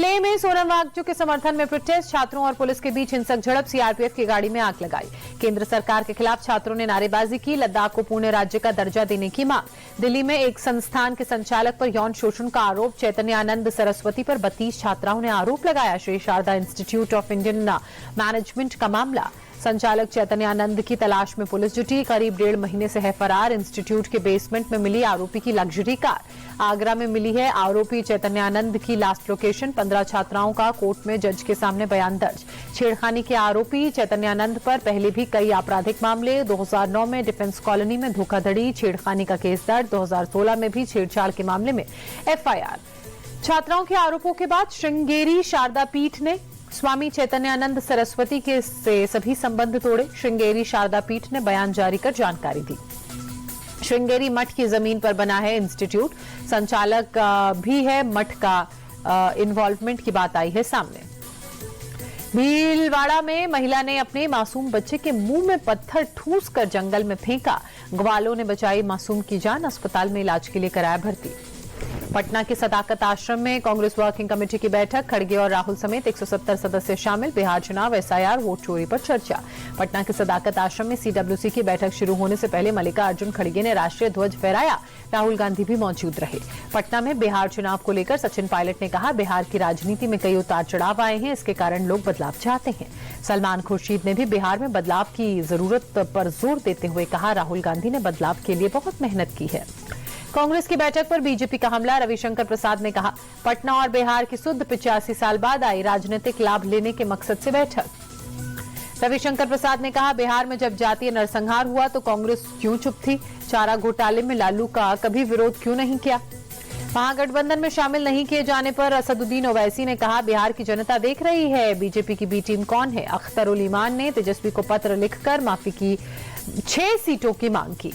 लेह में सोनम वांगचुक के समर्थन में प्रोटेस्ट, छात्रों और पुलिस के बीच हिंसक झड़प, सीआरपीएफ की गाड़ी में आग लगाई। केंद्र सरकार के खिलाफ छात्रों ने नारेबाजी की, लद्दाख को पूर्ण राज्य का दर्जा देने की मांग। दिल्ली में एक संस्थान के संचालक पर यौन शोषण का आरोप, चैतन्यानंद सरस्वती पर 32 छात्राओं ने आरोप लगाया। Shri Sharda institute of Indian management का मामला, संचालक चैतन्यानंद की तलाश में पुलिस जुटी, करीब 1.5 महीने से है फरार। इंस्टीट्यूट के बेसमेंट में मिली आरोपी की लग्जरी कार, आगरा में मिली है आरोपी चैतन्यानंद की लास्ट लोकेशन। 15 छात्राओं का कोर्ट में जज के सामने बयान दर्ज। छेड़खानी के आरोपी चैतन्यानंद पर पहले भी कई आपराधिक मामले, 2009 में डिफेंस कॉलोनी में धोखाधड़ी, छेड़खानी का केस दर्ज, 2016 में भी छेड़छाड़ के मामले में एफआईआर। छात्राओं के आरोपों के बाद श्रृंगेरी शारदा पीठ ने स्वामी चैतन्यानंद सरस्वती के से सभी संबंध तोड़े। श्रृंगेरी शारदा पीठ ने बयान जारी कर जानकारी दी। श्रृंगेरी मठ की जमीन पर बना है इंस्टीट्यूट, संचालक भी है मठ का इन्वॉल्वमेंट की बात आई है सामने। भीलवाड़ा में महिला ने अपने मासूम बच्चे के मुंह में पत्थर ठूस कर जंगल में फेंका, ग्वालों ने बचाई मासूम की जान, अस्पताल में इलाज के लिए कराया भर्ती। पटना के सदाकत आश्रम में कांग्रेस वर्किंग कमेटी की बैठक, खड़गे और राहुल समेत 170 सदस्य शामिल। बिहार चुनाव, एसआईआर, वोट चोरी पर चर्चा। पटना के सदाकत आश्रम में सीडब्ल्यूसी की बैठक शुरू होने से पहले मल्लिकार्जुन खड़गे ने राष्ट्रीय ध्वज फहराया, राहुल गांधी भी मौजूद रहे। पटना में बिहार चुनाव को लेकर सचिन पायलट ने कहा, बिहार की राजनीति में कई उतार चढ़ाव आए हैं, इसके कारण लोग बदलाव चाहते हैं। सलमान खुर्शीद ने भी बिहार में बदलाव की जरूरत पर जोर देते हुए कहा, राहुल गांधी ने बदलाव के लिए बहुत मेहनत की है। कांग्रेस की बैठक पर बीजेपी का हमला, रविशंकर प्रसाद ने कहा, पटना और बिहार की सुध 85 साल बाद आई, राजनीतिक लाभ लेने के मकसद से बैठक। रविशंकर प्रसाद ने कहा, बिहार में जब जातीय नरसंहार हुआ तो कांग्रेस क्यों चुप थी? चारा घोटाले में लालू का कभी विरोध क्यों नहीं किया? महागठबंधन में शामिल नहीं किए जाने पर असदुद्दीन ओवैसी ने कहा, बिहार की जनता देख रही है बीजेपी की बी टीम कौन है। अख्तर उल ईमान ने तेजस्वी को पत्र लिखकर माफी की 6 सीटों की मांग की।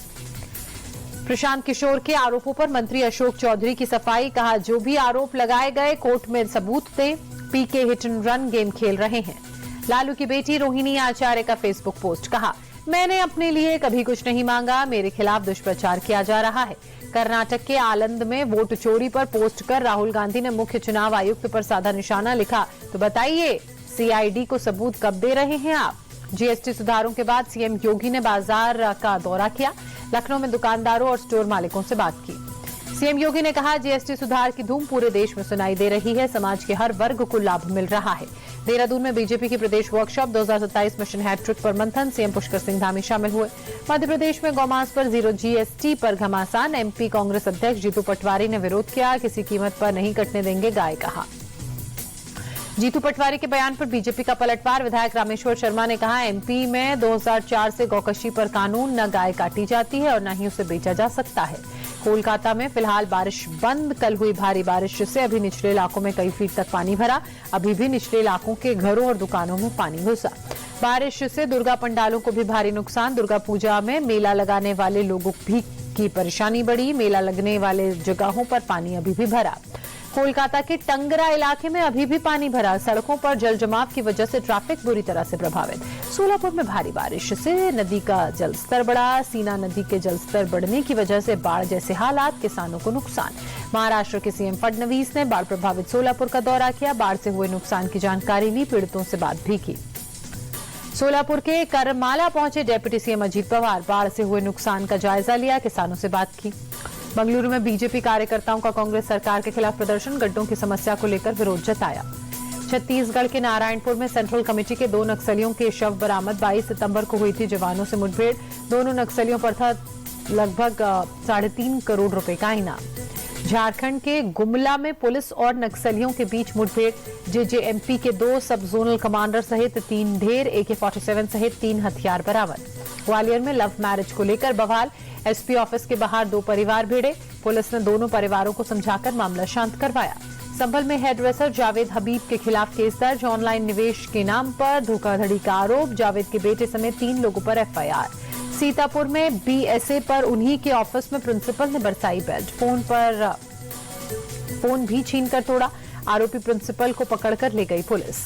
प्रशांत किशोर के आरोपों पर मंत्री अशोक चौधरी की सफाई, कहा, जो भी आरोप लगाए गए कोर्ट में सबूत दें, पीके हिट एंड रन गेम खेल रहे हैं। लालू की बेटी रोहिणी आचार्य का फेसबुक पोस्ट, कहा, मैंने अपने लिए कभी कुछ नहीं मांगा, मेरे खिलाफ दुष्प्रचार किया जा रहा है। कर्नाटक के आलंद में वोट चोरी पर पोस्ट कर राहुल गांधी ने मुख्य चुनाव आयुक्त पर साधा निशाना लिखा, तो बताइए सीआईडी को सबूत कब दे रहे हैं आप? जीएसटी सुधारों के बाद सीएम योगी ने बाजार का दौरा किया, लखनऊ में दुकानदारों और स्टोर मालिकों से बात की। सीएम योगी ने कहा, जीएसटी सुधार की धूम पूरे देश में सुनाई दे रही है, समाज के हर वर्ग को लाभ मिल रहा है। देहरादून में बीजेपी की प्रदेश वर्कशॉप, 2027 मिशन हैट्रिक पर मंथन, सीएम पुष्कर सिंह धामी शामिल हुए। मध्य प्रदेश में गौमांस पर 0 जीएसटी पर घमासान, एमपी कांग्रेस अध्यक्ष जीतू पटवारी ने विरोध किया, किसी कीमत पर नहीं कटने देंगे गाय, कहा। जीतू पटवारी के बयान पर बीजेपी का पलटवार, विधायक रामेश्वर शर्मा ने कहा, एमपी में 2004 से गौकशी पर कानून, न गाय काटी जाती है और न ही उसे बेचा जा सकता है। कोलकाता में फिलहाल बारिश बंद, कल हुई भारी बारिश से अभी निचले इलाकों में कई फीट तक पानी भरा, अभी भी निचले इलाकों के घरों और दुकानों में पानी घुसा। बारिश से दुर्गा पंडालों को भी भारी नुकसान, दुर्गा पूजा में मेला लगाने वाले लोगों भी की परेशानी बढ़ी, मेला लगने वाले जगहों पर पानी अभी भी भरा। कोलकाता के टंगरा इलाके में अभी भी पानी भरा, सड़कों पर जल जमाव की वजह से ट्रैफिक बुरी तरह से प्रभावित। सोलापुर में भारी बारिश से नदी का जलस्तर बढ़ा, सीना नदी के जलस्तर बढ़ने की वजह से बाढ़ जैसे हालात, किसानों को नुकसान। महाराष्ट्र के सीएम फडणवीस ने बाढ़ प्रभावित सोलापुर का दौरा किया, बाढ़ से हुए नुकसान की जानकारी ली, पीड़ितों से बात भी की। सोलापुर के करमाला पहुंचे डिप्टी सीएम अजीत पवार, बाढ़ से हुए नुकसान का जायजा लिया, किसानों से बात की। बंगलुरु में बीजेपी कार्यकर्ताओं का कांग्रेस सरकार के खिलाफ प्रदर्शन, गड्ढों की समस्या को लेकर विरोध जताया। छत्तीसगढ़ के नारायणपुर में सेंट्रल कमेटी के 2 नक्सलियों के शव बरामद, 22 सितंबर को हुई थी जवानों से मुठभेड़, दोनों नक्सलियों पर था लगभग 3.5 करोड़ रुपए का इनाम। झारखंड के गुमला में पुलिस और नक्सलियों के बीच मुठभेड़, जेजेएमपी के 2 सब जोनल कमांडर सहित 3 ढेर, AK-47 सहित 3 हथियार बरामद। ग्वालियर में लव मैरिज को लेकर बवाल, एसपी ऑफिस के बाहर 2 परिवार भिड़े, पुलिस ने दोनों परिवारों को समझाकर मामला शांत करवाया। संभल में हेयर ड्रेसर जावेद हबीब के खिलाफ केस दर्ज, ऑनलाइन निवेश के नाम पर धोखाधड़ी का आरोप, जावेद के बेटे समेत 3 लोगों पर एफआईआर। सीतापुर में बीएसए पर उन्हीं के ऑफिस में प्रिंसिपल ने बरसाई बेल्ट, फोन भी छीनकर तोड़ा, आरोपी प्रिंसिपल को पकड़कर ले गई पुलिस।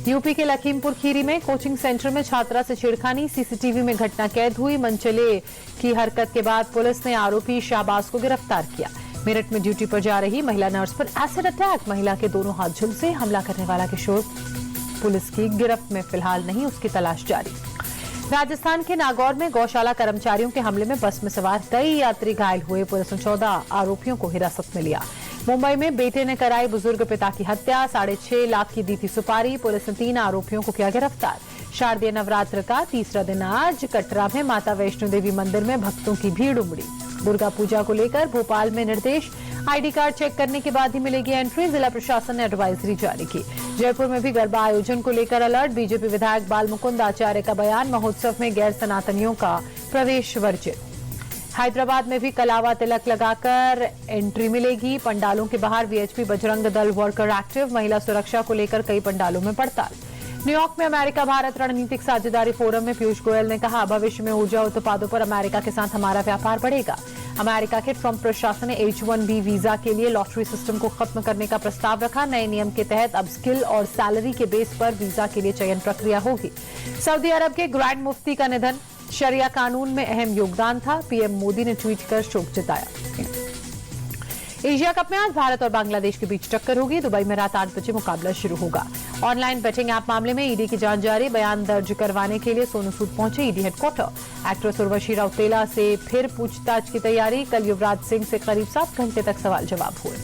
यूपी के लखीमपुर खीरी में कोचिंग सेंटर में छात्रा से छेड़खानी, सीसीटीवी में घटना कैद हुई, मनचले की हरकत के बाद पुलिस ने आरोपी शाहबाज को गिरफ्तार किया। मेरठ में ड्यूटी पर जा रही महिला नर्स पर एसिड अटैक, महिला के दोनों हाथ झुलसे, हमला करने वाला किशोर पुलिस की गिरफ्त में फिलहाल नहीं, उसकी तलाश जारी। राजस्थान के नागौर में गौशाला कर्मचारियों के हमले में बस में सवार कई यात्री घायल हुए, पुलिस ने 14 आरोपियों को हिरासत में लिया। मुंबई में बेटे ने कराई बुजुर्ग पिता की हत्या, 6.5 लाख की दी थी सुपारी, पुलिस ने 3 आरोपियों को किया गिरफ्तार। शारदीय नवरात्र का तीसरा दिन आज कटरा में माता वैष्णो देवी मंदिर में भक्तों की भीड़ उमड़ी। दुर्गा पूजा को लेकर भोपाल में निर्देश, आईडी कार्ड चेक करने के बाद ही मिलेगी एंट्री, जिला प्रशासन ने एडवाइजरी जारी की। जयपुर में भी गरबा आयोजन को लेकर अलर्ट, बीजेपी विधायक बाल मुकुंद आचार्य का बयान, महोत्सव में गैर सनातनियों का प्रवेश वर्जित। हैदराबाद में भी कलावा तिलक लगाकर एंट्री मिलेगी, पंडालों के बाहर VHP Bajrang Dal worker active, महिला सुरक्षा को लेकर कई पंडालों में पड़ताल। न्यूयॉर्क में अमेरिका भारत रणनीतिक साझेदारी फोरम में पीयूष गोयल ने कहा, भविष्य में ऊर्जा उत्पादों पर अमेरिका के साथ हमारा व्यापार बढ़ेगा। अमेरिका के ट्रंप प्रशासन ने H-1B वीजा के लिए लॉटरी सिस्टम को खत्म करने का प्रस्ताव रखा, नए नियम के तहत अब स्किल और सैलरी के बेस पर वीजा के लिए चयन प्रक्रिया होगी। सऊदी अरब के ग्रैंड मुफ्ती का निधन, शरिया कानून में अहम योगदान था, पीएम मोदी ने ट्वीट कर शोक जताया। एशिया कप में आज भारत और बांग्लादेश के बीच टक्कर होगी, दुबई में रात 8 बजे मुकाबला शुरू होगा। ऑनलाइन बेटिंग ऐप मामले में ईडी की जांच जारी, बयान दर्ज करवाने के लिए सोनू सूद पहुंचे ED headquarter. Actress Urvashi Rautela से फिर पूछताछ की तैयारी, कल युवराज सिंह से करीब 7 घंटे तक सवाल जवाब हुए।